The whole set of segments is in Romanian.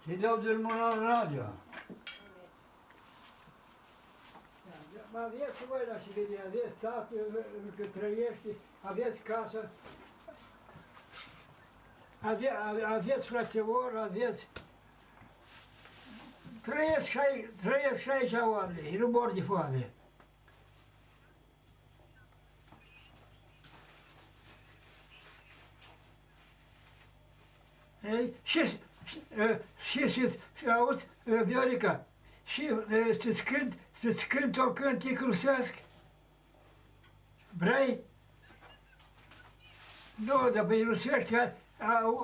Și dau drumul la radio. Aveți și voi la Siberia, aveți tată, că trăiește, aveți casă, aveți frățevor, aveți... Trăiesc și aici oameni, și nu mor de foame. Și auzi, Viorica, și să-ți cânt o cântic rusesc? Vrei? Nu, dar pe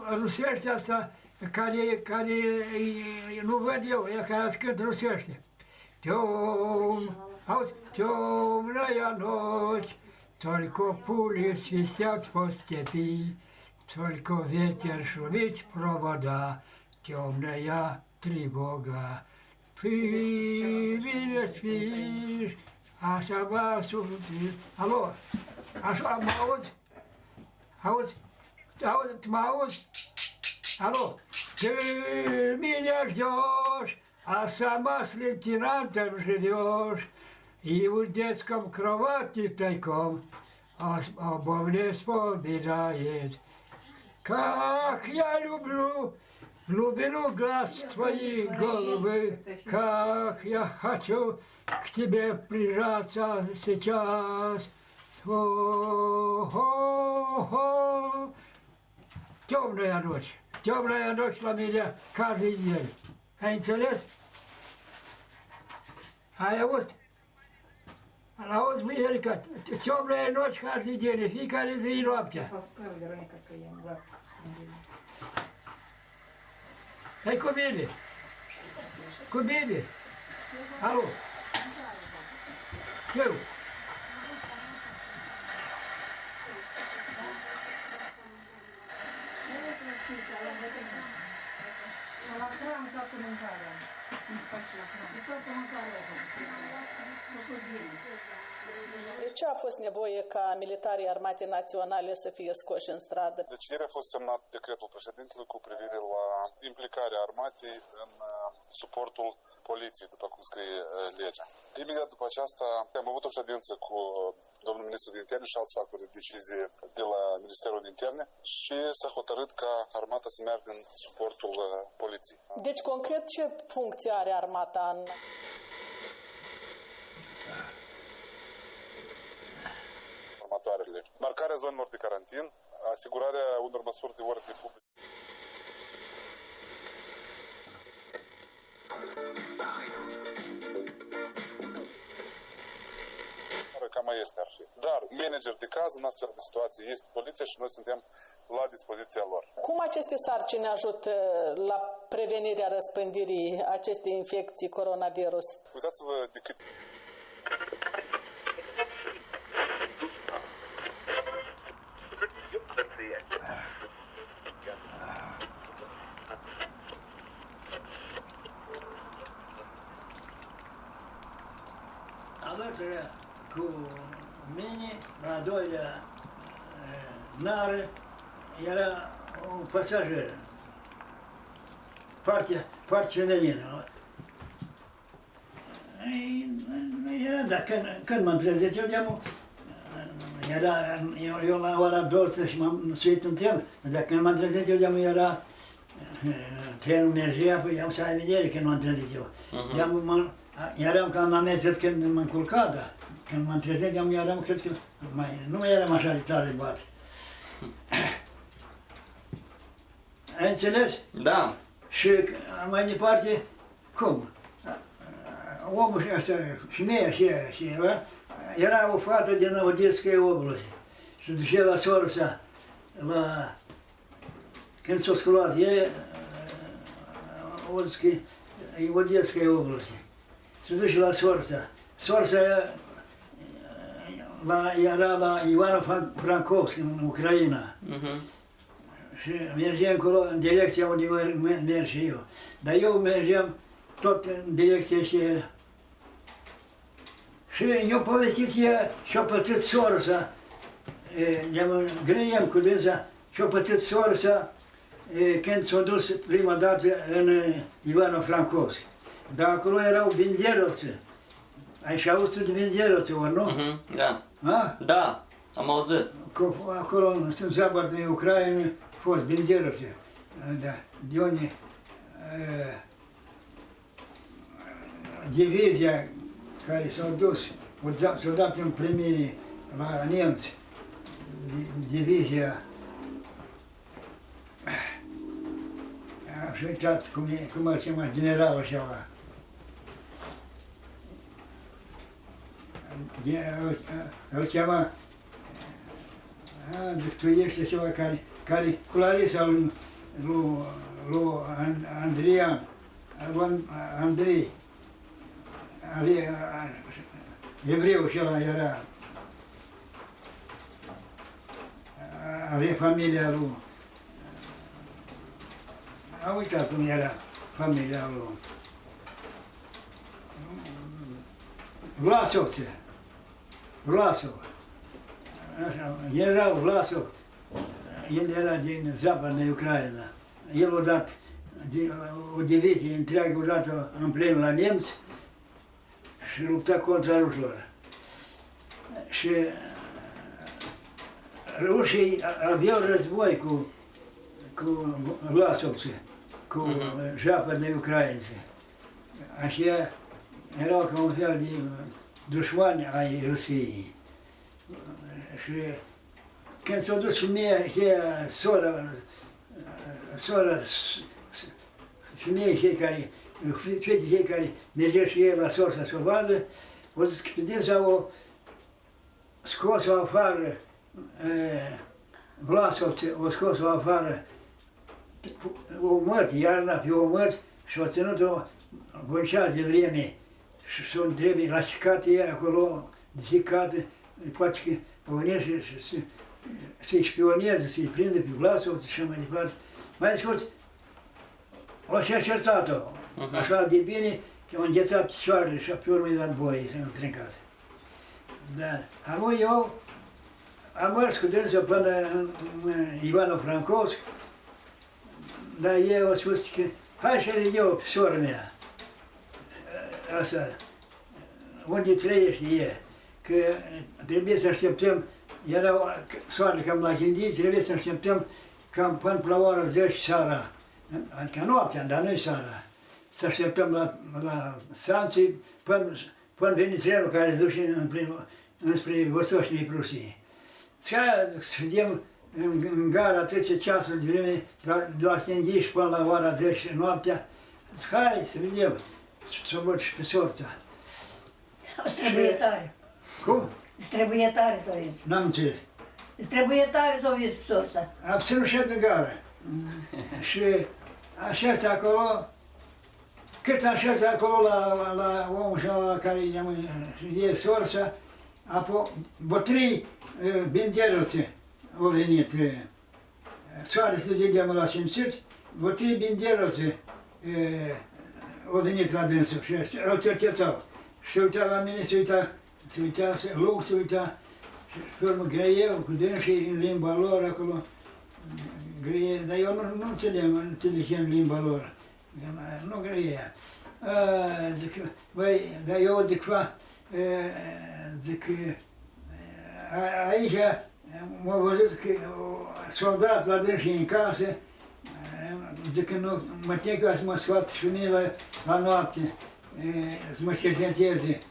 rusește asta, care nu văd eu, e care îți cânt rusește. Auzi, темная ночь, только пули свистят по степи, только ветер шумит в провода, темная тревога. Ты меня спишь, а сама сумеешь. Алло, ауzi? Auzi? Ты auzi? Алло, ты меня ждешь, а сама с лейтенантом живешь, и в детском кровати тайком обо мне вспоминает. Как я люблю глубину глаз твоей головы, как я хочу к тебе прижаться сейчас. О-о-о. Темная ночь la меня каждый день. Ai înțeles? Ai auzit? Auzi, Miherica, темная ночь каждый dень, fiecare zi e noaptea. Hai cu mine! Cu mine! Alo! Eu! La cram toată mâncarea. Îmi face la cram. Toată mâncarea. De ce a fost nevoie ca militarii Armatei Naționale să fie scoși în stradă? Deci ieri a fost semnat decretul președintelui cu privire la implicarea armatei în suportul poliției, după cum scrie legea. Imediat după aceasta am avut o ședință cu domnul ministru de interne și alți factori de decizie de la Ministerul de Interne și s-a hotărât ca armata să meargă în suportul poliției. Deci, concret, ce funcție are armata în... Următoarele. Marcarea zonelor de carantin, asigurarea unor măsuri de ordine publică. Cam mai este ar fi. Dar manager de caz în astfel de situație este poliția și noi suntem la dispoziția lor. Cum aceste sarcini ajută la prevenirea răspândirii acestei infecții coronavirus? Uitați-vă de cât... Alături cu mine, la doilea nară, era un pasager, parte feminină. Era, dar când m-am trezit, eu la ora 12 și m-am suit în tren, dar când m-am trezit, era trenul mergea, păi am să ai vedere când m-am trezit eu. Eram cam amezit când m-am culcat, dar când m-am trezit, eram, cred că, nu mai eram așa de tare bat. Ai înțeles? Da. Și mai departe, cum? Omul ăsta, femeia și era o fată din Odesca Oblost. Se ducea la sora sa, când s-a sculat, Odesca Oblost. Se duce la sora sa. Sora sa era la Ivano-Frankovsk, în Ucraina. Și mergeam acolo în direcția unde merg și eu. Dar eu mergeam tot în direcția aceea. Și eu povestit ea și-a pățit sora sa, ne-am grăiem cu dânsa, și-a pățit sora sa când s-a dus prima dată în Ivano-Francovsk. Dar acolo erau binderovți. Ai și auzit de binderovți, ori nu? Da. A? Da, am auzit. Acolo, în Западной Ucraina, a fost binderovți. Da. De unde divizia care s-a dus, s-a dat în primire la nemți, divizia, aș uitat cum îl chema, generalul ceva. Îl chema, tu ești ceva care cu Larisa lui Andrian, Andrei, evreu acela era, avea familia lui, am uitat cum era familia lui, Vlasov, general Vlasov, el era din Западной Ucraina, el a dat o divizie întreagă odată în plen la nemți și lupta contra rușilor. Și rușii aveau război cu vlasovții, cu Западной Ucrainții. Așa erau ca un fel de dușmani ai Rusiei. Și când s-a dus femeia, sora femeii cei care, fetii cei care mergea și ei la sor să o vadă, o zis că pe dânsa o scos-o afară, vlasovții, o scos-o afară, o măt, iarna pe o măt și o ținut-o bunceață de vreme și s-o întrebi la ce cată e acolo, de ce cată, poate că o venea și să-i șpioneze, să-i prinde pe Vlasov și mai departe. Mai scurt, o cercetat-o, așa de bine, că au înghețat picioarele și pe urmă i-a dat boi să intre în casă. Da. Acum eu am mers cu dânsul până în Ivano-Francovsk, dar ei au spus că hai să vedem pe sora mea, asta, unde trăiește e, că trebuie să așteptăm, erau soarele cam la Hindi, trebuie să așteptăm cam până la ora 10 seara, adică noaptea, dar nu-i seara. Să așteptăm la stanții până vine trenul care se duce înspre Vostocnii Prusiei. Să vedem în gara trece ceasul de vreme de la Hindi și până la ora 10 noaptea. Hai să vedem, să văd și pe sorța. Îți trebuie tare. Cum? Îți trebuie tare să o vezi. N-am înțeles. Îți trebuie tare să o vezi pe sorța. Am ținut și în gară. Și așez acolo, cât așez acolo la omul ăla care e sorța, apoi bătrâi binderovți au venit. Soare se dedeam la simțit, bătrâi binderovți au venit la dânsul și îl cercetau. Și se uita la mine, se uita, loc se uita, și pe urmă grăieu cu dânsii în limba lor acolo. Grăie, dar eu nu înțelegem limba lor, nu grăie. Zic, băi, dar eu zic, aici m-a văzut că soldat la dânsii în casă, zic că nu, mă tem că să mă scoată și pe mine la noapte, să mă cerceteze.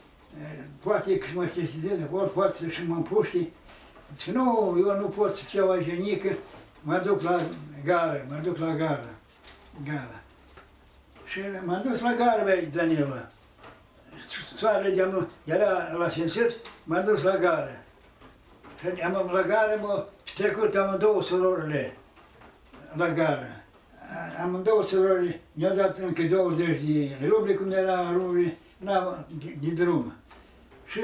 Poate că să mă cerceteze, ori poate să și mă împuște. Zic, nu, eu nu pot să fiu aici nică, mă duc la gară. Și m-am dus la gară, băi, Danila. Soarele de-am era la Sfințit, m-am dus la gară. Și la gară m-au trecut amândouă surorile la gară. Amândouă surorile mi-au dat încă 20 de rubli, cum era rubli, de drum. Și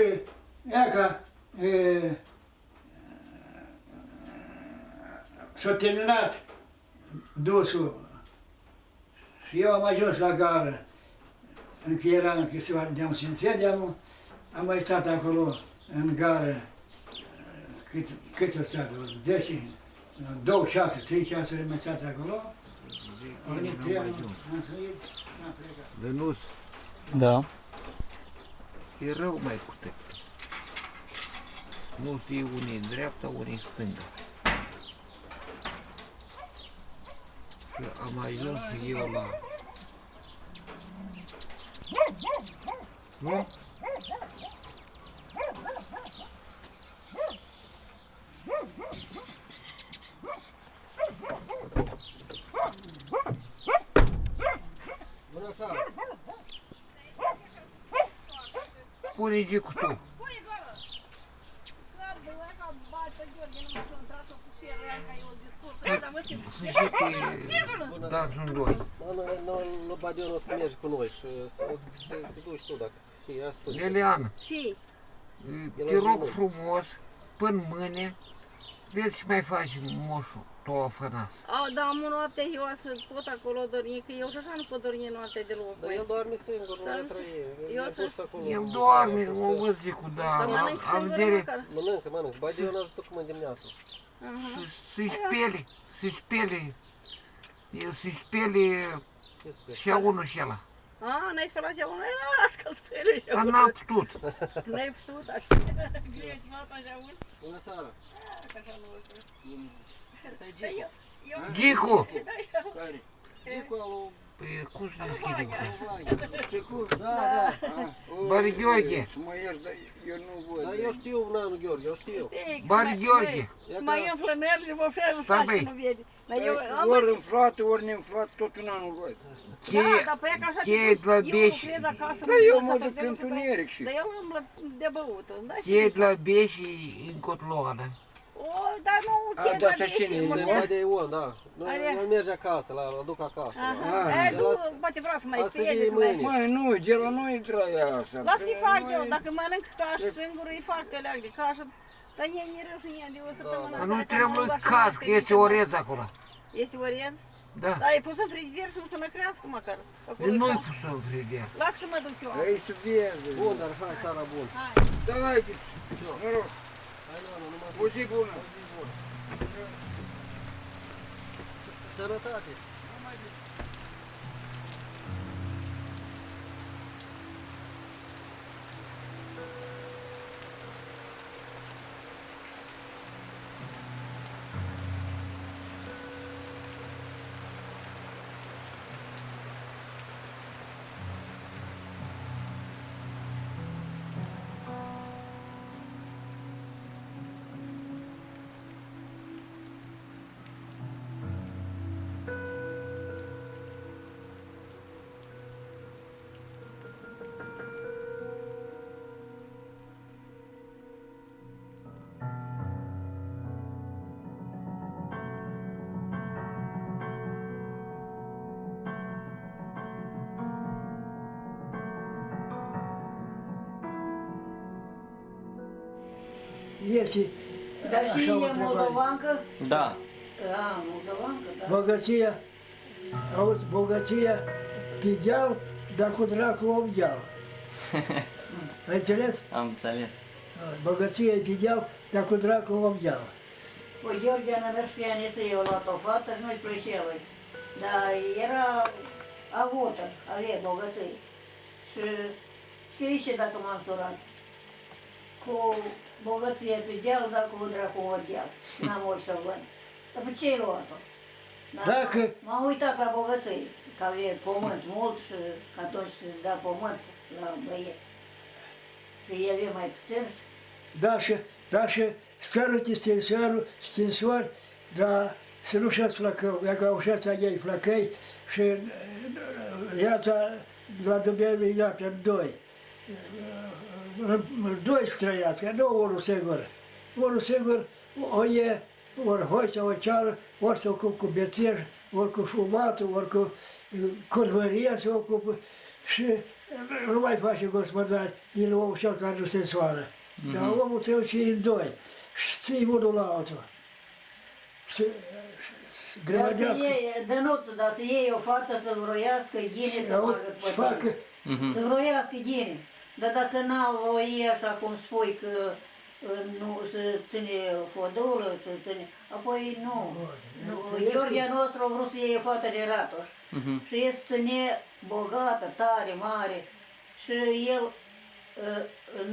ea ca s-a terminat dusul și eu am ajuns la gară, încă era încă de-am Sfințit, am mai stat acolo în gară, cât a stat, 2 ceasuri, 3 ceasuri am stat acolo. A venit trenul, am suit, am plecat. Dănuț, Da. e rău mai cu tăi. Nu știi unii în dreapta, unii în stânga. Și am ajuns eu la... Nu? Bună seara! Pune-i cu tu. Să dați un doi. Nu Badion o să mergi cu noi și să te duci tu dacă și asta. Leleana, Ce? te rog frumos, până mâine, vezi ce mai faci moșul tău Afanas. Da, am o noapte eu să pot acolo dormi, că eu și așa nu pot dormi noaptea deloc. Dar el doarme singur, nu le trăie. Eu El să- a dus acolo. El doarme, o văd cu da, Dar mănânc am singură vedere măcar. Mănâncă. Badion a zis cum în dimineață. să-i spele, el să-i spele Ce spune? și a unul și ăla. N-ai spălat cea bună? Las că-l spele și Dar n-a putut. N-ai putut așa. Greu-ți mă așa mult? Bună seara! Așa nu o să... Stai Gicu. Gicu! Gicu au... Păi cum să deschide ușa? Da. Bari Gheorghe, Să mă ierți, dar eu nu văd. Dar eu știu Nanu Gheorghe, eu știu. Bari Gheorghe, Mai îmflă nervii, vă fel, Stai, faci băi. că nu vede. Dar eu am Ori văzut. înflată, ori neînflată, tot un an nu văd. cheie, Dar pe ea că așa cheie de la eu Beș, lucrez acasă. Dar eu mă să duc fac de în lucru, tuneric și... Dar eu îmblă de băut. Da, cheie de la Beș și în Cotloana. O, dar nu, cheie dar de asta cine ieși, este, mă Este știa. mai de Ion, da. El merge acasă, îl duc acasă. Aha. Nu, poate vrea să mai Asta spele, e să mai... mâine. Măi, nu, de la noi traia asta. Las că-i fac eu, dacă mănânc caș singur, îi fac căleac de cașă. Dar ei nu reușit de o săptămână. Dar nu asta, trebuie că am caz, luat că și este niște orez acolo. bani. Este orez? Da. Dar e pus în frigider să nu se năcrească măcar. Acolo El e nu-i fac. pus în frigider. Las că mă duc eu. Ei să vezi. Bun, dar hai, seara bun. Давай, mă rog, Hai, Leona, numai o zi bună. Sănătate. Este Dar și așa o e întrebare. moldovancă? Da. Moldovancă, da. Bogăția, auzi, bogăția pe deal, dar cu dracu om deal. Ai înțeles? Am înțeles. Bogăția e pe deal, dar cu dracu om deal. Păi George Anărășpianiță i-a luat o fată și noi plăceală. Dar era avută, avea bogății. Și știi ce dacă m-am surat? Cu bogăție pe deal, dar cu dracu o deal. N-am ochi să văd. Dar pe ce-i luat-o? Dacă- M-am uitat la bogății, că avea pământ mult și că atunci se da pământ la băieți. Și el avea mai puțin. Da, și stară-te stinsoari, dar să nu șați flăcău, dacă au șați ei flăcăi și iața la Dumnezeu iată în doi. În doi să trăiască, nu unul singur. Unul singur o e, ori hoi sau o ceară, ori se ocupă cu bețeș, ori cu fumatul, ori cu curvăria se ocupă și nu mai face gospodar din omul cel care nu se soară. Dar omul trebuie să fie în doi și ții unul la altul. Să Dar să grămădească. iei, Dănuțu, dar să iei o fată să-l vroiască ghine să Auzi, facă să facă, Să vroiască ghine. Dar dacă n-au voie așa cum spui că nu se ține fodolul, se ține... Apoi nu. Gheorghe nostru a vrut să iei o fată de Ratoș. Și el se ține bogată, tare, mare. Și el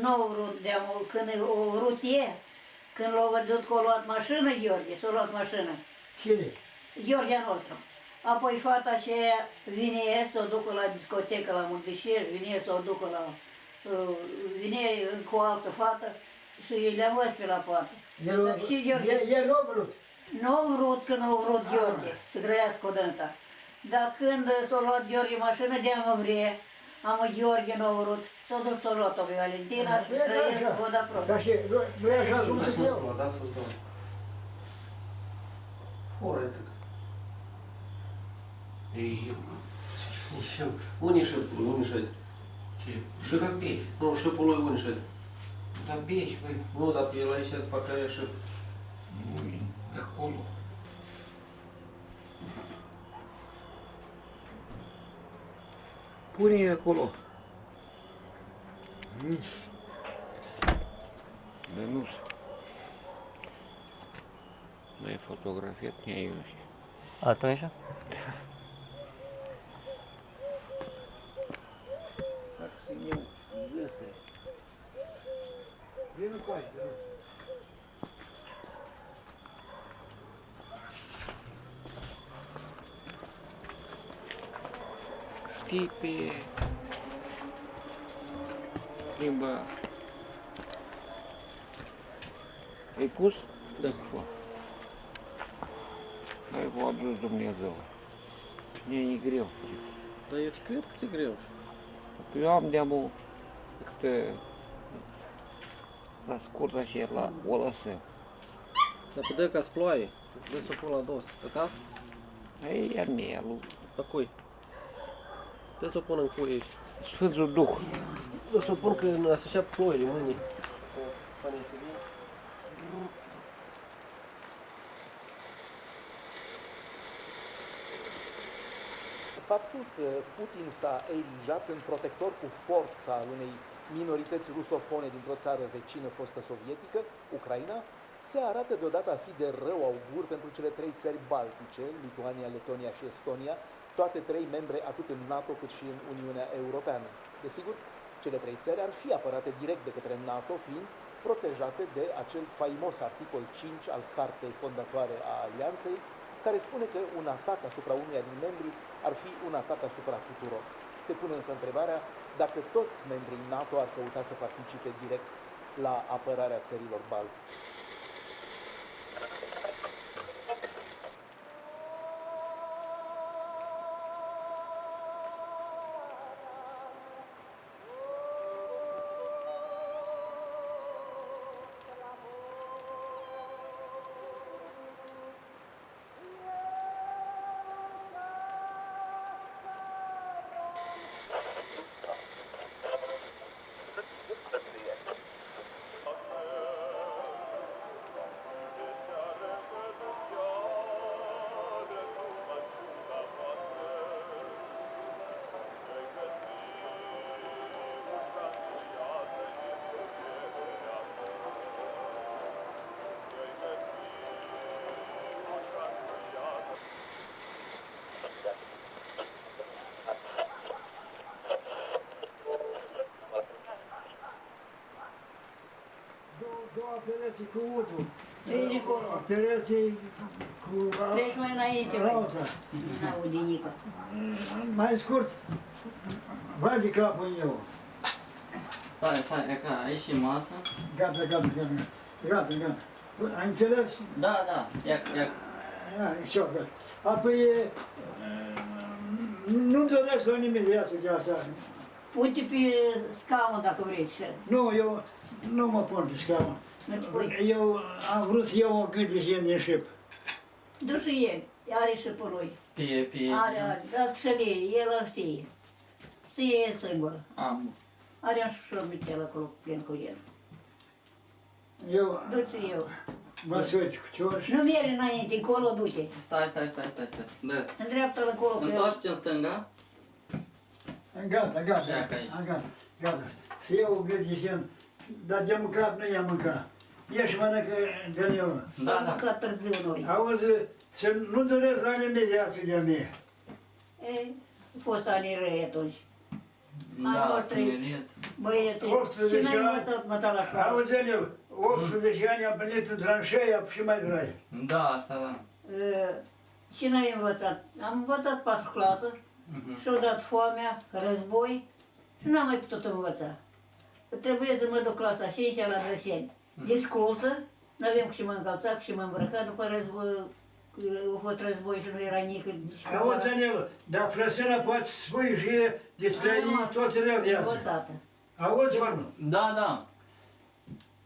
nu vrut, când o vrut când l-a văzut că a luat mașină Gheorghe, s-a luat mașină. Cine? Gheorghe nostru. Apoi fata aceea vine să o ducă la discotecă la Muntășeș, vine să o ducă la... vine cu o altă fată și le-a văzut pe la fată. El nu a vrut. Nu a vrut când a vrut Gheorghe să grăiască o dânsa. Dar când s-a luat Gheorghe mașină, de-am vrea, am Gheorghe nu a vrut. S-a dus s-a luat-o pe Valentina și trăiesc voda prost. Dar și nu e așa cum să Să mă dați să-ți dau. Fără tăcă. Unii și Și как бей? nu, și puloi unii și... Да бей, вы. Nu, dar pe el aici parcă aia și... Acolo. Pune acolo. Da nu mai fotografiat ne aici. Atunci? Vină cu aici, da. Știi pe limba ai pus? Da. Ai v-a adus Dumnezeu. Ne e greu. Dar eu cred că ți-e greu. Eu am de-amul câte la scurt așa, la o lăsă. Dar pe dă-ca-s ploaie. Dă să o pun la dos. Tăcat? Ei, iar mielul. La cui? Dă să o pun în cuie. Sfântul Duh. Dă să o pun că așa ploile mâine. Faptul că Putin s-a erijat în protector cu forța al unei minorități rusofone dintr-o țară vecină fostă sovietică, Ucraina, se arată deodată a fi de rău augur pentru cele trei țări baltice, Lituania, Letonia și Estonia, toate trei membre atât în NATO cât și în Uniunea Europeană. Desigur, cele trei țări ar fi apărate direct de către NATO, fiind protejate de acel faimos articol 5 al Cartei fondatoare a Alianței, care spune că un atac asupra uneia din membri ar fi un atac asupra tuturor. Se pune însă întrebarea dacă toți membrii NATO ar căuta să participe direct la apărarea țărilor baltice. Două pereți cu udul. Vezi acolo. Pereții cu Treci mai înainte, alta. n-aude nică. Mai scurt, bagi capul eu. Stai, e ca, ai și masă? Gata. Ai înțeles? Da, ia. Așa, gata. Apoi, nu-mi doresc la nimeni de iasă de asta. Pune pe scaun dacă vrei. Nu, eu nu mă pun pe scaun. Eu am vrut să iau o gât de gen din șip. Du și el, are și pe lui. Pe... Are, dar să le iei, el îl știe. Să iei singur. Am. Are un șorbitel acolo plin cu el. Eu Du-ți eu. mă soci cu cioș. Nu mergi înainte, încolo du-te. Stai. Dă. Îndreaptă-l încolo. Întoarce în stânga. Gata. Să iau o gât de gen, dar de mâncat nu i-am mâncat. ieși mănâncă de eu. Da, Am da. mâncat târziu noi. Auzi, să nu doresc la nimic viață de mie. A fost ani răi atunci. Da, smerit. Băieții, 18 și n-ai ani. învățat măta la școală. Auzi, Daniel, 18 ani am plinit în tranșeia și mai vrei. Da, asta da. Și n-ai învățat. Am învățat 4 clasă și-au dat foamea, război și n-am mai putut învăța. Trebuie să mă duc clasa 5-a la Drăseni. Discultă, n-avem cu ce mă încălța, cu ce mă îmbrăca, după război, a fost război și nu era nică. Auzi, Daniel, dar frăsăra poate să spui și despre ei tot rău viață. Învățată. Auzi, mă, nu? Da, da.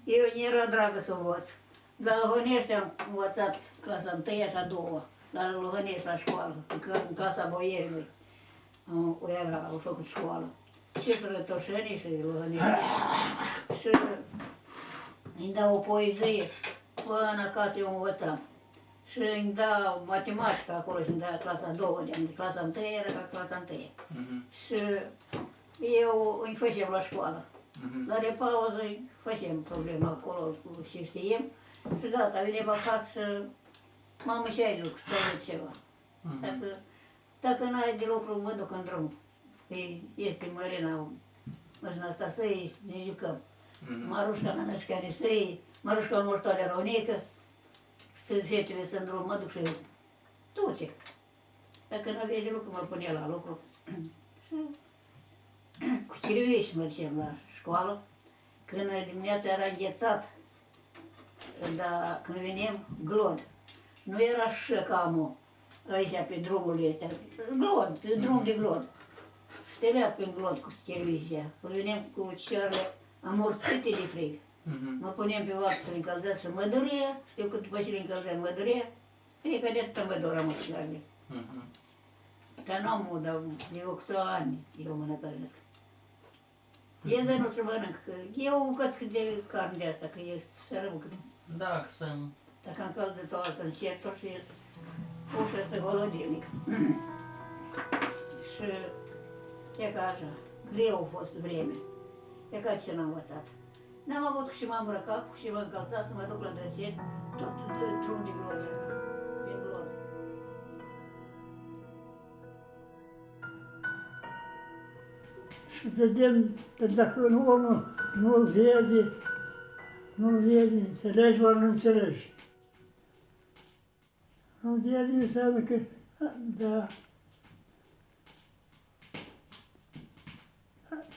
Eu nu era dragă să învăț. La Lăhănești am învățat clasa 1-a și a 2-a. La Lăhănești la școală, în clasa boierilor. Au făcut școală. Și Rătoșenii și Lăhănești. Și îmi dau o poezie. Până acasă eu învățam. Și îmi dau matematică acolo și îmi dau clasa 2, clasa 1 era ca clasa 1. Și eu îi făceam la școală. La repauză îi făceam problema acolo și știem. Și gata, venim acasă și mamă și ai lucru, să ceva. Dacă n-ai de lucru, mă duc în drum. Este Mărina asta să-i, ne jucăm. Marușca n-a născane să-i, Marușca nu știu de răunică, fetele sunt în drum, mă duc și du-te. Dacă nu aveai de lucru, mă punea la lucru. Și cu Chiriuiești mergem la școală. Când dimineața era înghețat, dar când venim, glod. Nu era șăcamul aici pe drumul ăsta. Glod, drum de glod. Stelea prin glod cu televizia. Când venim cu cioarele amorțite de frig. Mă puneam pe vacă să-l încălzesc și mă durea. Știu că după ce le încălzeam mă durea. Fiecare de atâta mă dorea măcioarele. Dar nu am mult, dar de 8 ani eu mă năcăresc. E de nu se mănânc, că eu bucăți de carne de asta, că e sărămă. Da, că să... Dacă am călzit o altă în certor și ușa este holodilnic. Și e ca așa, greu a fost vreme. E ca ce n-am învățat. N-am avut cu și m-am îmbrăcat, cu și m-am încălțat să mă duc la Drăseni, tot drum de glorie, pe glod. Și vedem că dacă omul nu-l vede, nu-l vede, înțelegi ori nu înțelegi. Nu vede înseamnă că, da,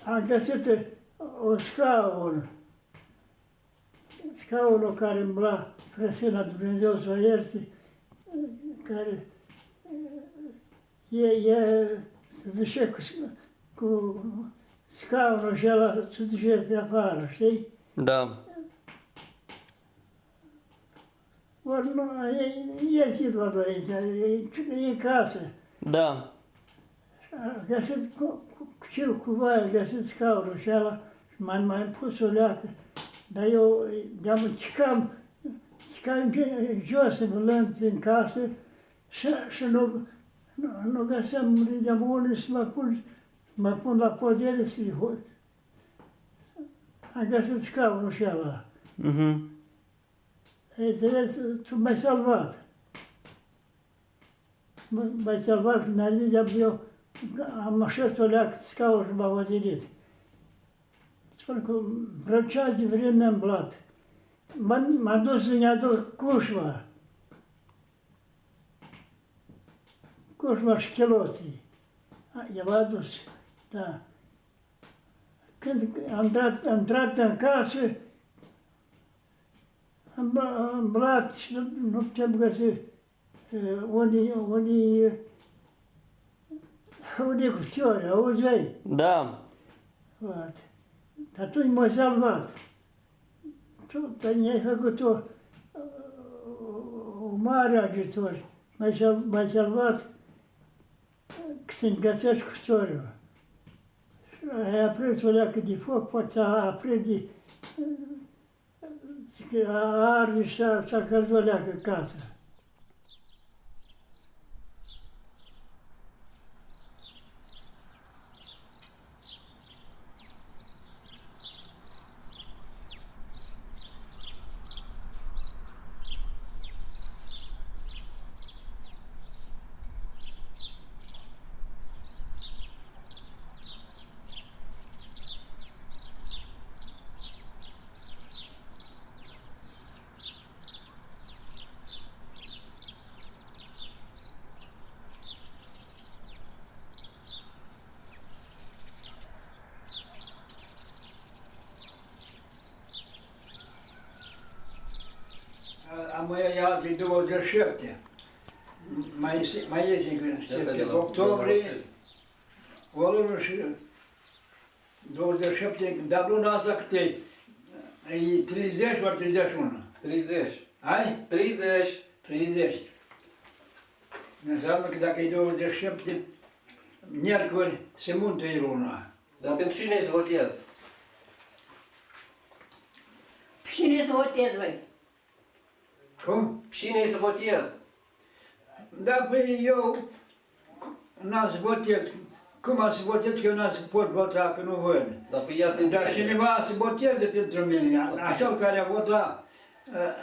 am găsit o scaună, scaunul care îmbla Frăsina Dumnezeu să o ierte, care se duce cu scaunul și ăla se duce pe afară, știi? Da. Ori nu, e titlu aici, e în casă. Da. A găsit cu vaia, a găsit scaunul și ăla și m-am mai pus o leacă. Dar eu de-am cicam jos în lânt prin casă și nu găseam de-am unde să mă pun la podere să am găsit scaunul și ăla. Ei, tu m-ai salvat. M-ai salvat când ai zis, eu am așezat o leacă pe scaun și m-am odinit. Spun că vrăcea de vreme am blat. M-am dus să-mi aduc cușma. Cușma și chiloții. El a adus, da. Când am intrat în casă, am blat și nu puteam găsi unde e cuftiori, auzi, vei? Da. Dar tu m-ai salvat. Tu mi-ai făcut o mare ajutor. M-ai salvat când găsești cuftioriul. Și ai aprins o leacă de foc, poate a aprins de... a arde și s-a călzit o leacă în casă. e alte 27. Mai iese în octombrie, o lună și 27, dar luna asta cât e? E 30 ori 31? 30. Ai? 30. 30. Înseamnă că dacă e 27, miercuri se muntă luna. Dar pentru cine să votezi? Cine să votezi, voi? Cum? Cine să votezi? Da, păi eu n-am să votez. Cum am să votez că eu n-am să pot vota, că nu văd. Dar pe ea să Dar cineva să voteze pentru mine. Acel care a votat,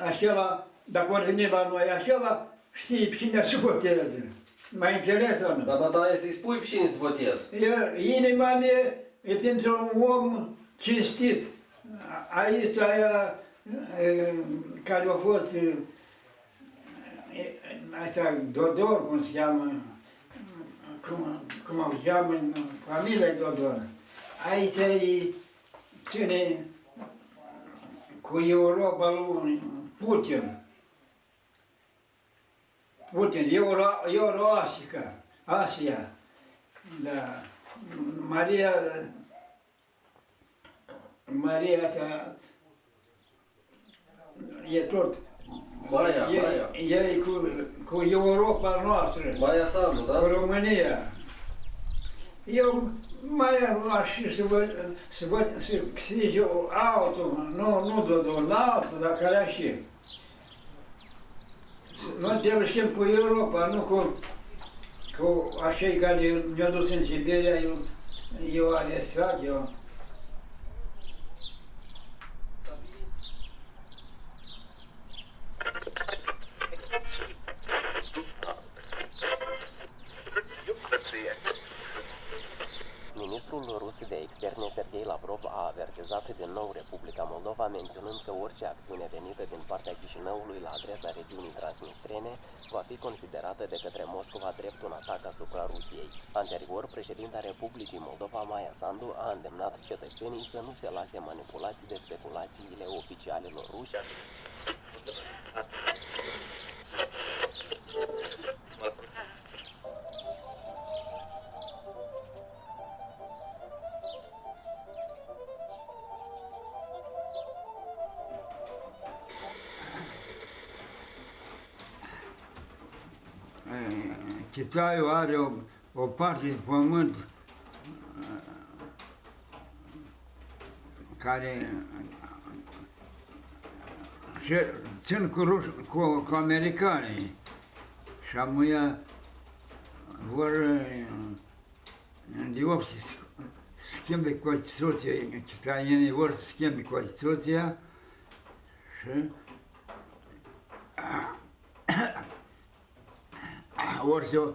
acela, dacă vor veni la noi, acela știe pe cine să voteze. Mai înțeles sau nu? Dar bătaie să-i spui pe cine să votezi. Inima mea e pentru un om cinstit. Aici aia care a fost, asta Dodor, cum se cheamă, cum îl cheamă, familia Dodor. Aici îi ține cu Europa lui Putin. Putin, Asia. Da. Maria asta e tot. Maia. E cu Europa noastră. Maia Sandu, da? Cu România. Eu mai aș și să câștige altul, nu Dodon, altul, dar care așa. Noi trebuie să știm cu Europa, nu cu așa care ne-au dus în Siberia, eu arestat, eu. Ministrul rus de externe Sergei Lavrov a avertizat din nou Republica Moldova, menționând că orice acțiune venită din partea Chișinăului la adresa regiunii transnistrene va fi considerată de către Moscova drept un atac asupra Rusiei. Anterior, președinta Republicii Moldova, Maia Sandu, a îndemnat cetățenii să nu se lase manipulați de speculațiile oficialilor ruși. Kitaiul are o parte de pământ care țin cu americanii și amuia vor de 8 să schimbe Constituția, kitaienii vor să schimbe Constituția și ori să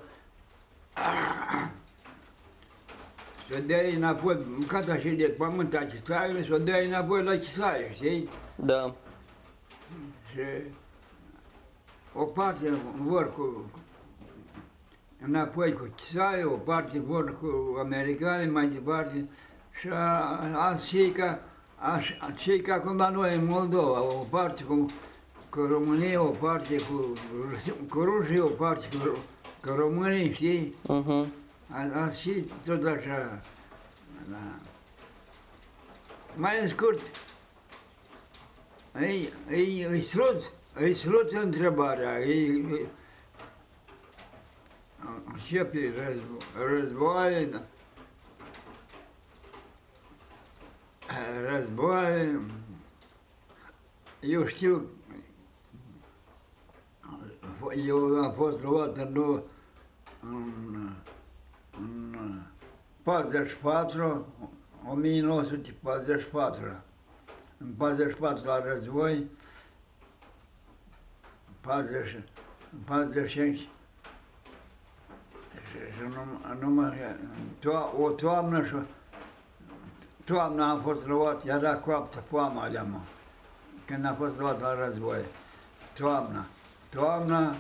dea înapoi, bucata și de pământ a Chisaiului, să o dea înapoi la Chisaie, știi? Da. Și o parte vor înapoi cu Chisaie, o parte vor cu americani, mai departe, și cei ca cum la noi în Moldova, o parte cu România, o parte cu rușii, o parte cu românii, știi? Ați și tot așa. Da. Mai în scurt, îi slut întrebarea, începe război, eu știu, eu am fost luat în 44, 1944. În 44 la război, 45 și o toamnă și toamna am fost luat, era coaptă poama de mă, când am fost luat la război. Toamna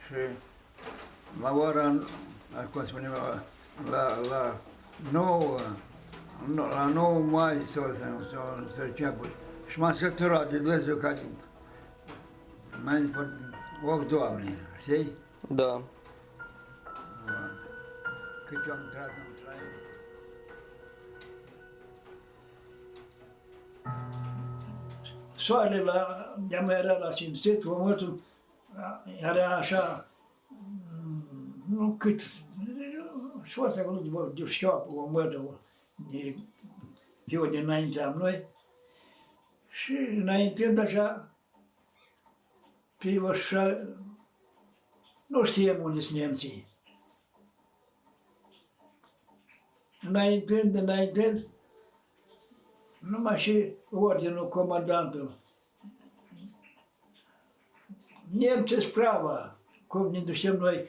și la ora, cum spunem, la 9 mai s-a început. Și m-am săturat de Dumnezeu ca mai departe, 8 doamne, știi? Da. Bun. Cât eu am tras în traiul. Soarele de-am era la Simțet, omătul era așa, nu cât, soarța acolo de șoapă, omătul, de fiul de înainte am noi, și înaintând așa, pe așa, nu știam unde sunt nemții. Înaintând, numai și ordinul comandantul. Nemții sprava, cum ne ducem noi,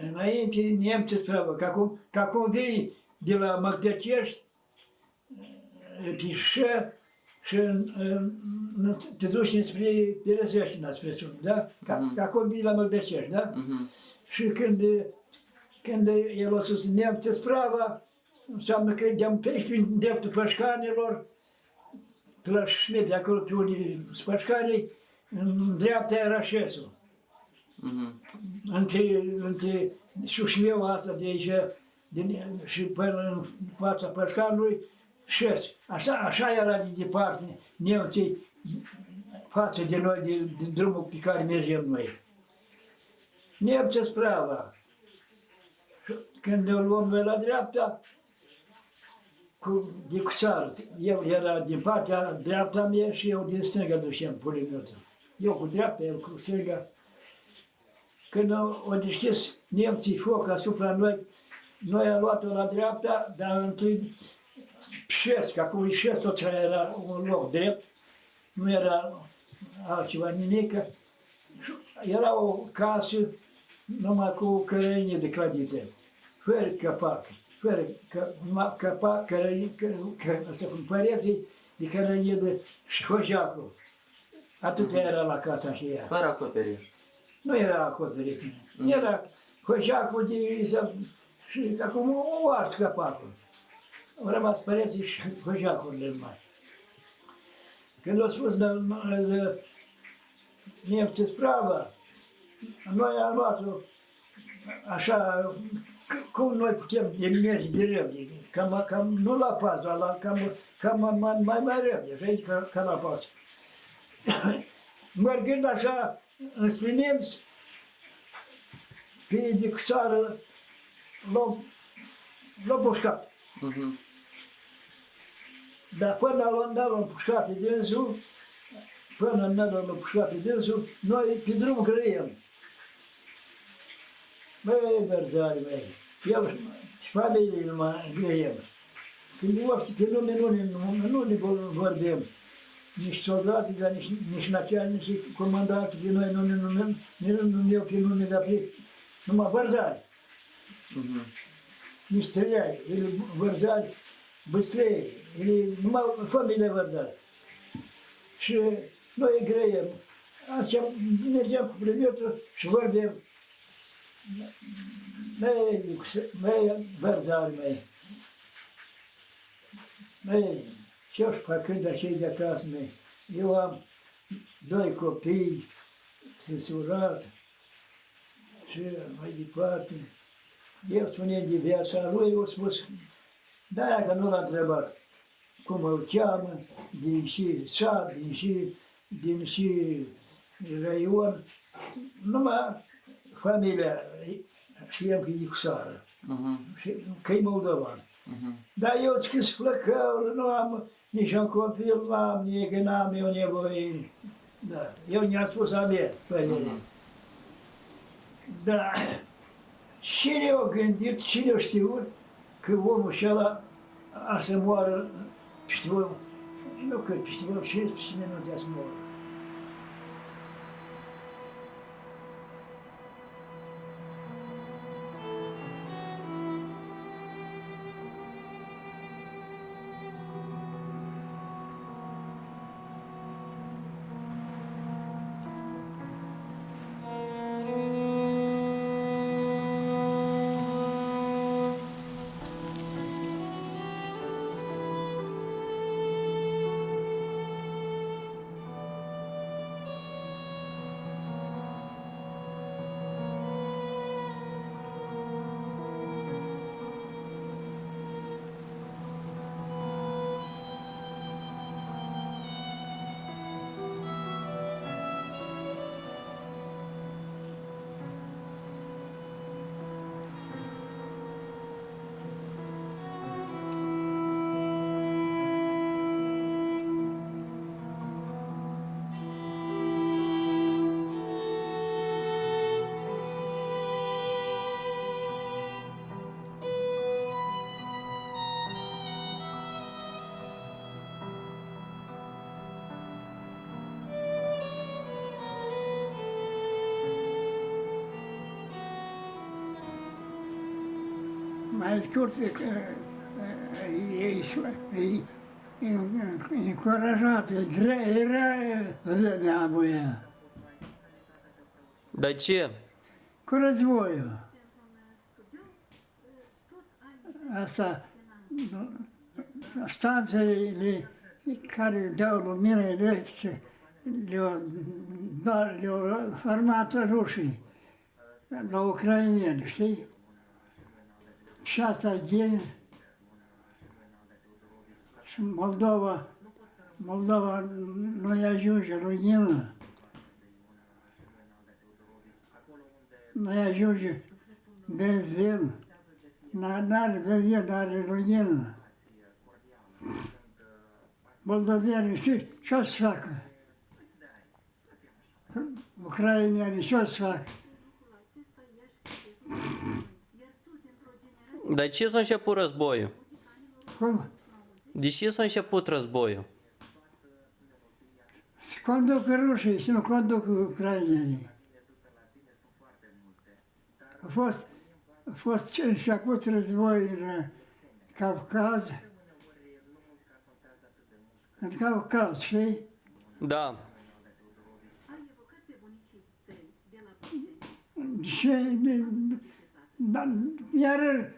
înainte nemții sprava, că acum vii de la Măgdăcești, pișă, și te duci spre Berezăștina, spre Sun, da? Că acum vii la Măgdăcești, da? Și când el a spus nemții sprava, înseamnă că de-am pe prin dreptul Pășcanilor, pe la Șmedi, acolo pe unii spășcanii, în dreapta era șesul. Între șușmeaua asta de aici și până în fața Pășcanului, șes. Așa era de departe nemții față de noi, de drumul pe care mergem noi. Nemții sprava. Când ne luăm noi la dreapta, de țară, el era din partea dreapta mea și eu din stânga duceam pulemetul. Eu cu dreapta, el cu stânga. Când au deschis nemții foc asupra noi am luat-o la dreapta, dar întâi șes, că acum șes tot ce era un loc drept, nu era altceva nimic. Era o casă numai cu cărăinii de clădite, fără capac. Fără capac, păreții de cărăinii de șhojeacul. Atât era la casa aceea. Fără acoperiș. Nu era acoperit. Era hojeacul și acum o ars capacul. Au rămas păreții și hojeacurile numai. Când au spus nemții sprava, noi am luat-o așa, cum noi putem merge de repede, cam nu la pas, dar cam mai repede, știi, ca la pas. Mergând așa, înspre nemți, pe de țară, l-au pușcat. Dar până n-l-au pușcat pe dânsul, noi pe drum grăiem. Băi, bărzari, băi, eu și familiei numai grăiem. Când oști pe lume nu ne vorbim. Nici soldați, dar nici națiani, nici comandanți pe noi nu numeau pe lume, dar pe numai bărzari. Nici trăiai, ele bărzari băstrei, ele numai familie bărzari. Și noi grăiem. Așa mergeam cu primetul și vorbim. Măi, bărzari mei. Măi, ce-și făcând acei de acasă mei? Eu am 2 copii, censurat și mai departe. El spune de viața lui, eu spus, da, că nu l-a întrebat cum îl cheamă, din și sat, din și raion, numai familia știam că e cu sară, că e moldovan. Dar eu scris plăcăul, nu am nici un copil, nu am nici, că n-am eu nevoie. Da, eu ne-am spus a mea, părere. Da, cine a gândit, cine a știut că omul ăla a să moară peste vreo, nu cât, peste vreo 15 minute a să moară. Mai scurt, e încurajat, e grea vremea voia. Dar ce? Cu războiul. Asta, stanțele care dau lumină electrică le-au format rușii la ucraineni, știi? Și asta gen și Moldova nu-i ajunge lumină. Nu-i ajunge benzin. N-are benzin, n-are lumină. Moldovenii ce o să facă? Ucrainenii ce o să facă? Dar ce s-a început războiul? Cum? De ce s-a început războiul? Se conduc rușii, se nu conduc ucrainenii. A fost început război în Caucaz. În Caucaz, știi? Da. Și iar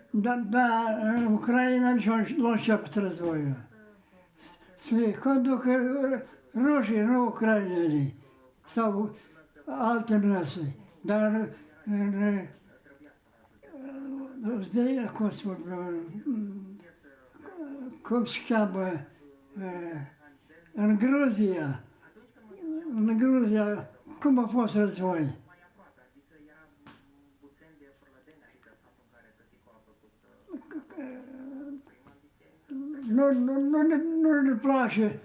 Ucraina și-a început războiul. Se conduc rușii, nu ucrainenii, sau alte nații. Dar cum se cheamă, în Gruzia, cum a fost război? Nu ne place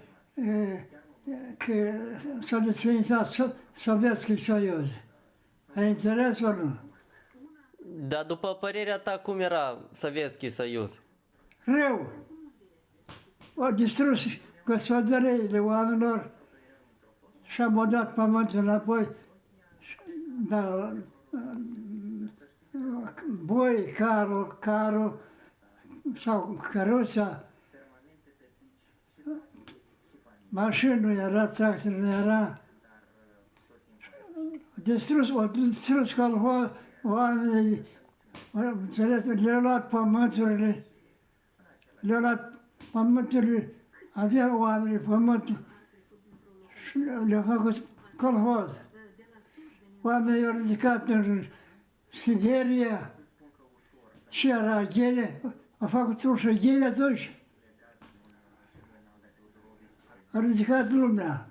că s-a desfințat Sovietski Soiuz. Ai înțeles sau nu? Dar după părerea ta, cum era Sovietski Soiuz? Rău. Au distrus gospodăriile oamenilor și am dat pământul înapoi. Da, boi, carul sau căruța, mașină nu era, tractor nu era. Au distrus oamenii, le-au luat pământurile, aveau oamenii pământul și le-au făcut colhoz. Oamenii au ridicat în Siberia și era ghele, au făcut ușă ghele atunci. A ridicat lumea.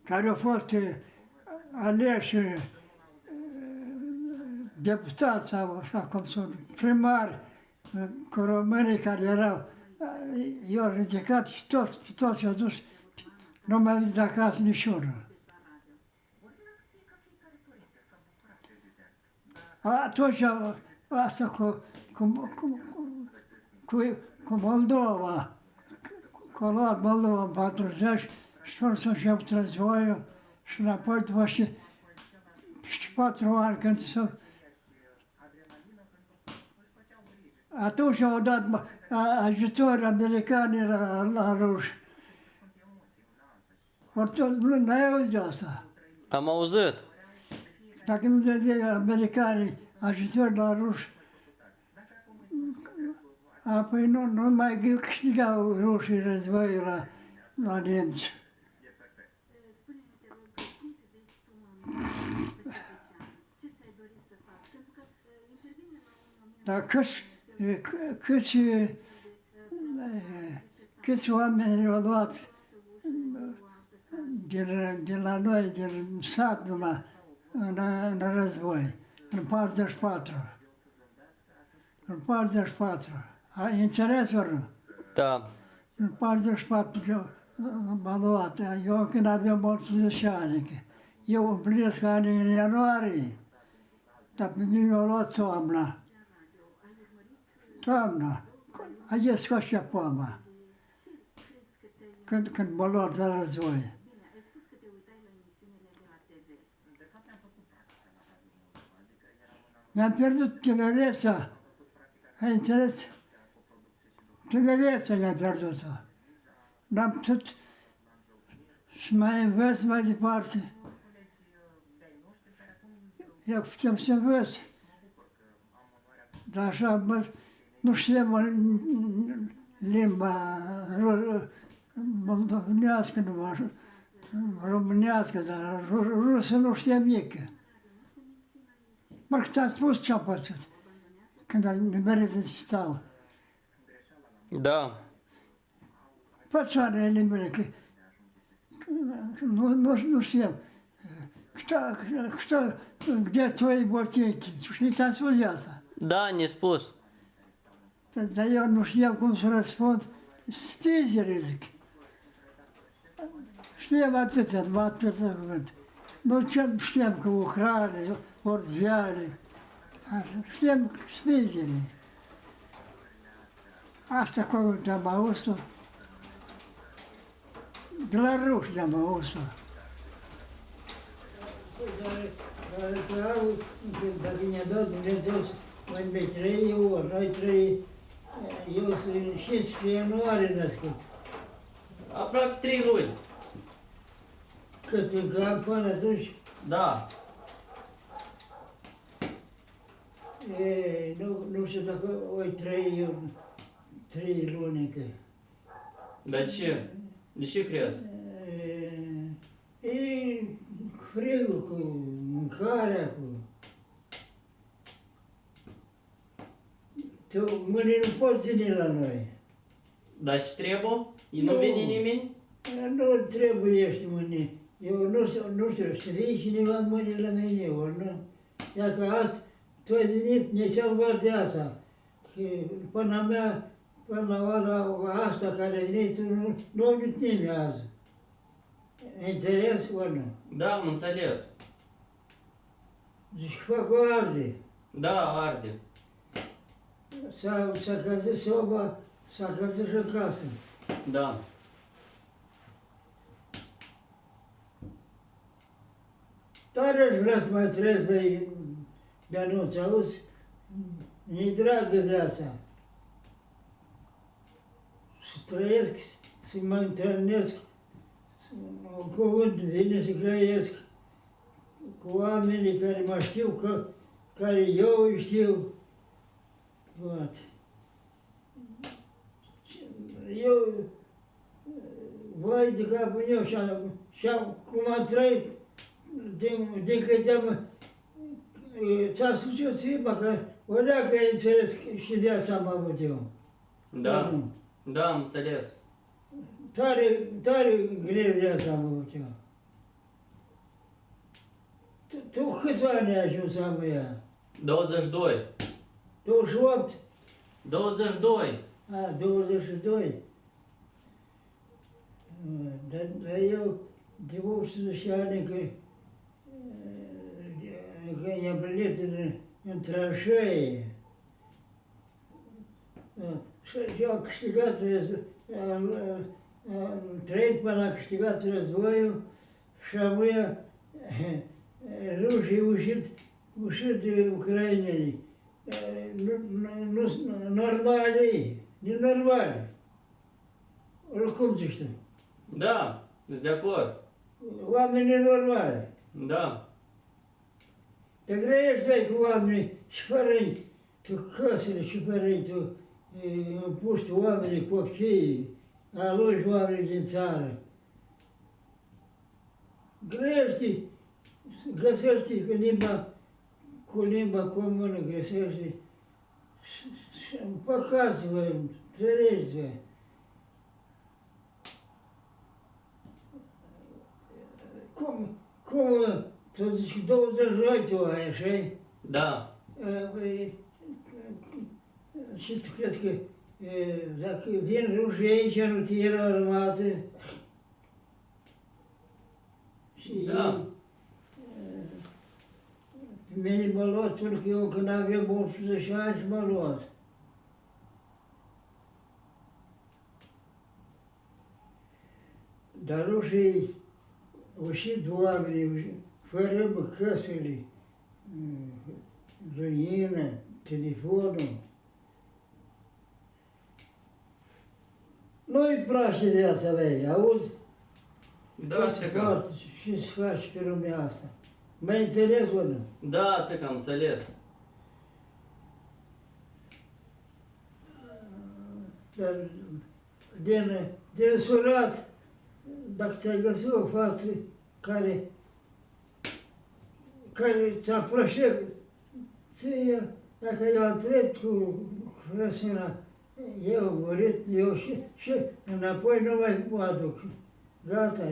Care au fost aleși deputați sau cum sunt primari cu românii care erau, i-au ridicat și toți i-au dus, nu mai venit acasă niciunul. Atunci asta cu Moldova, că a luat Moldova în 40 și s-a început războiul și înapoi după și 4 ani când atunci au dat ajutor americani la ruși. N-ai auzit de asta? Am auzit. Dacă nu dădea americanii ajutor la ruși, apoi nu mai câștigau rușii războiul la nemți. Dar câți oameni au luat din la noi, din sat numai, în război, în 44. În 44. Ai înțeles ori nu? Da. În 44 m-a luat. Eu când aveam 18 ani, eu împlinesc ani în ianuarie, dar pe mine m-a luat toamna. Toamna. Aici scoșea poama. Când m-a luat la război. Mi-am pierdut tinerețea. Ai înțeles? Tinerețea mi-am pierdut-o. N-am putut să mai învăț mai departe. Eu putem să învăț. Dar așa, nu știam limba moldovenească numai, românească, dar rusă nu știam mică. Mă, ți-am spus ce-am pățit când am nimerit în spital. Da. Pățoane limbile, că nu știam. Где твои ботинки? Știi, ți-am spus de asta. Da, ne spus. Dar eu nu știam cum să răspund. Spizere, zic. Știam atâtea cuvinte. Nu știam că ucrane, orziale. Știam spizere. Asta cuvinte am auzit-o. De la ruși am auzit-o. Dacă ne-a dat Dumnezeu să mai trăi ori, noi trăi, eu sunt 15 ianuarie născut. Aproape 3 luni. Cât în până atunci? Da. Nu știu dacă oi trăi eu 3 luni încă. De ce? De ce crezi? Frigul, cu mâncarea, cu... Tu mâine nu poți veni la noi. Dar și trebuie? Nu vine nimeni? Nu trebuie ești mâine. Eu nu știu, știi cineva mâine la mine, ori nu? Dacă asta, tu ai venit, ne salvat de asta. Până la ora asta care ai venit, nu a venit nimeni azi. Înțeles ori nu? Da, am înțeles. Deci fac o arde. Da, arde. S-a căzut soba, s-a căzut și casă. Da. Dar aș vrea să mai trăiesc, băi, de anunț, auzi? Mi-e dragă viața. Să trăiesc, să mă întâlnesc, un cuvânt vine să grăiesc cu oamenii care mă știu, care eu îi știu. Poate. Eu, vai de capul meu și cum am trăit, din câte am, ți-a spus eu ție, măcar, o dacă ai înțeles și viața am avut eu. Da, da, am înțeles. Tare greu viața am avut eu. Tu câți ani ai ajuns să am ea? 22. 28? 22. 22. Dar eu, de 18 ani, că i-am plinit în tranșee. Și eu am câștigat am trăit până a câștigat războiul și apoi rușii ușit de ucraineni. Normali, nenormali. Oricum zici tu. Da, sunt de acord. Oamenii normali. Da. Te grăiești ai cu oamenii și fără tu căsele și fără tu împuști oamenii, copiii, aloși oamenii din țară. Grăiești, găsești cu limba comună, găsești și împăcați-vă, trăiești-vă. Cum, tu zici 20 de ani tu ai, așa? Da. Și tu crezi că dacă vin rușii aici, nu ți era armată? Și da. Pe mine m-a luat, pentru că eu când aveam 18 ani m-a luat. Dar rușii au și oamenii, fără căsele, lumină, telefonul. Nu-i place viața mea, auzi? Da, tăcă. Foarte, ce să faci pe lumea asta? Mai înțeles o nu? Da, tăcă, am înțeles. Dar din surat, dacă ți-ai găsit o fată care ți-a plăcit, ție, dacă eu am trăit cu frăsina, eu am murit, eu și înapoi nu mai mă aduc. Gata,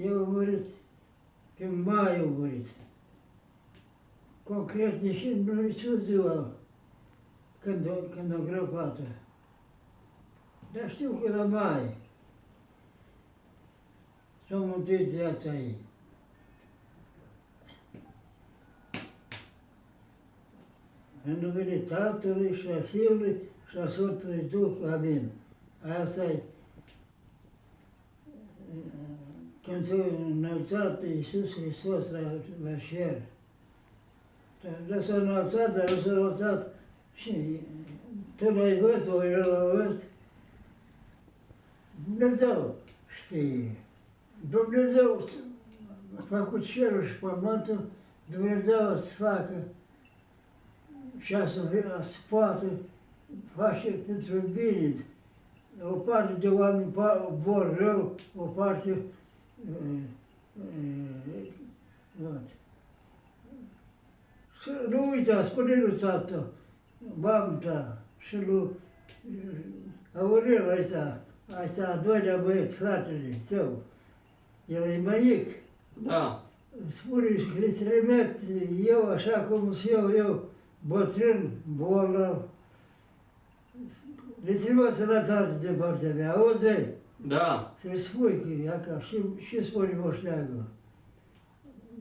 eu am murit, pe mai am murit. Concret, deși nu nicio ziua când o gropat-o. Dar știu că la mai s-a mântuit viața ei. În numele Tatălui și a Fiului și a Sfântului Duh. Amin. Asta e. Când s-a înălțat Iisus Hristos la cer, dar s-a înălțat, dar s-a înălțat și tu l-ai văzut, eu l-am văzut. Dumnezeu știe. Dumnezeu a făcut cerul și pământul, Dumnezeu să facă și să poată face pentru bine. O parte de oameni vor rău, o parte să nu uita, spune lui tată, mamă ta și lui Aurel ăsta a doilea băiat, fratele tău, el e mai mic. Da. Spune că le trimit eu, așa cum sunt eu, bătrân, bolnav, le trimit sănătate de partea mea, auzi? Da. Să-i spui că e acasă și spune moșneagă,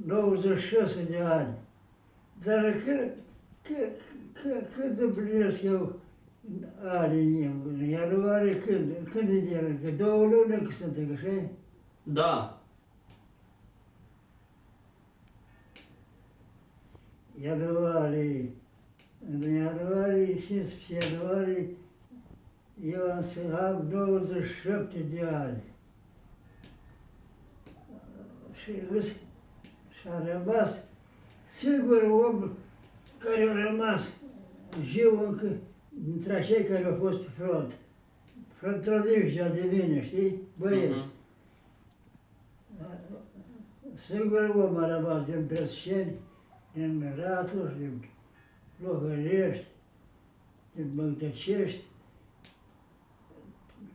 96 de ani. Dar când împlinesc eu ani în ianuarie, când e el? Că 2 luni că sunt, așa? Da. Ianuarie, în ianuarie, 15 ianuarie, eu am să am 97 de ani. Și a rămas singurul om care a rămas viu încă dintre cei care au fost pe front. Frontrodicea de mine, știi? Băieți. Singurul om a rămas din Brăsceni, din Ratuș, din Lohărești, din Măgdăcești.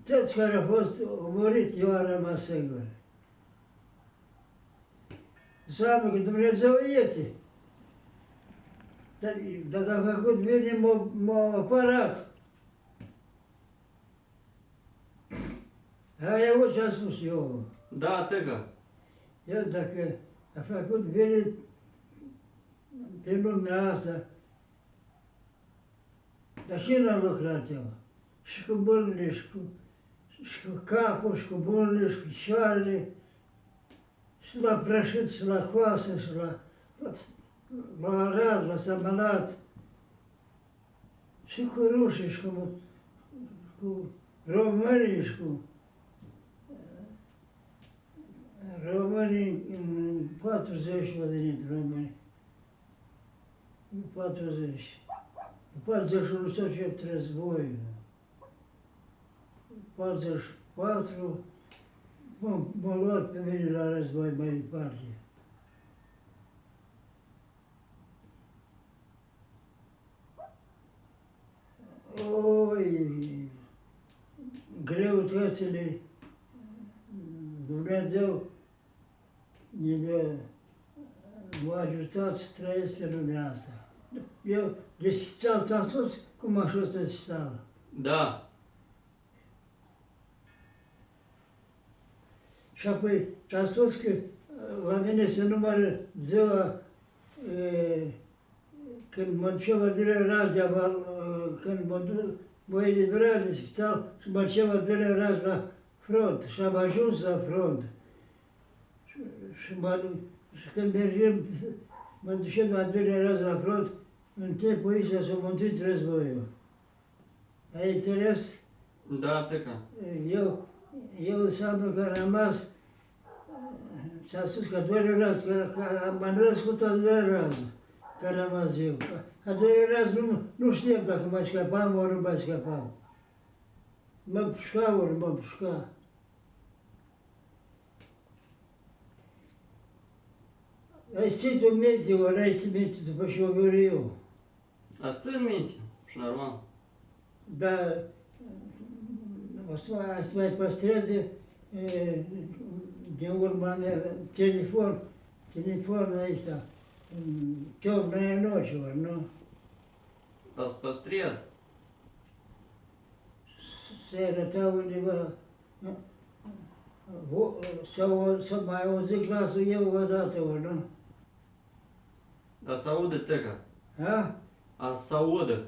Toți care au fost, au murit, eu am rămas singur. Înseamnă că Dumnezeu este. Dar dacă a făcut bine, m-a apărat. Ai auzit ce a spus eu. Da, tăcă. Eu dacă a făcut bine pe lumea asta, dar și n-am lucrat eu. Și cu bălile, și cu capul, și cu bălile, și cu cioarele, și la prășit, și la coasă, și la Arad, la Samănat, și cu rușii, și cu românii, și cu românii în 40 au venit românii. În 40. În 41 s-a început războiul. În 44 m-a luat pe mine la război mai departe. Oi, greutățile, Dumnezeu m-a ajutat să trăiesc pe lumea asta. Eu de spital ți-am spus cum a fost în spital. Da. Și apoi ți-am spus că la mine se numără ziua când mă duceam de la Razdea, când mă elibera de spital și mă duceam de la Razdea la front. Și am ajuns la front. Și când mergem, mă duceam la doilea raz la front, în timpul ăsta s-a mântuit războiul. Ai înțeles? Da, tăcă. Eu înseamnă că am rămas, s-a spus că doile raz, că m-am născut al doilea raz, că am rămas eu. A doilea raz nu știam dacă mai scăpam, ori nu mai scăpam. Mă pușca, ori mă pușca. Ai ținut o minte, ori ai ținut minte după ce o văr eu. Asta țin minte, și normal. Dar asta mai păstreze din urma mea telefonul ăsta, темная ночь, nu? Asta păstrez. Se arăta undeva, sau mai auzit glasul eu odată, nu? A să audă, tăcă. Ha? A să audă.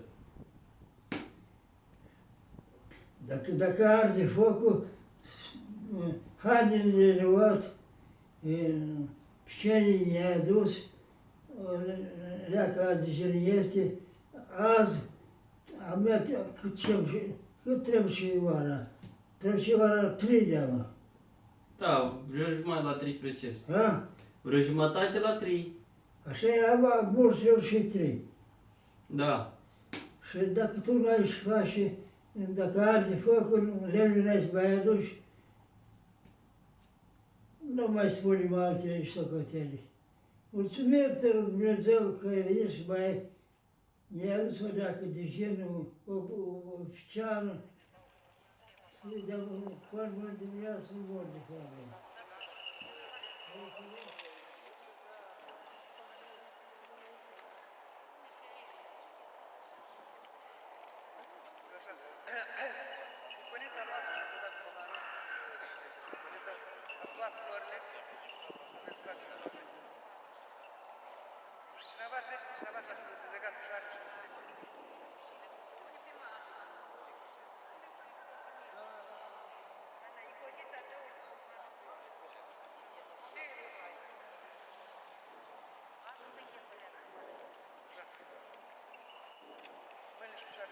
Dacă arde focul, hainele le luat, scenii ne-a adus, leaca de ce este, azi, am mea, cât trebuie și oara? Trebuie și oara 3 de mă. Da, vreo jumătate la 3 precis. Ha? Vreo jumătate la 3. Așa e, am mulți și 3. Da. Și dacă tu nu ai face, dacă arde focul, lemnul ăsta mai aduci, nu mai spunem alte ștocotele. Mulțumesc lui Dumnezeu că ai venit și i-a adus o deacă de genul oficială și de formă de viață vor de foame. Сейчас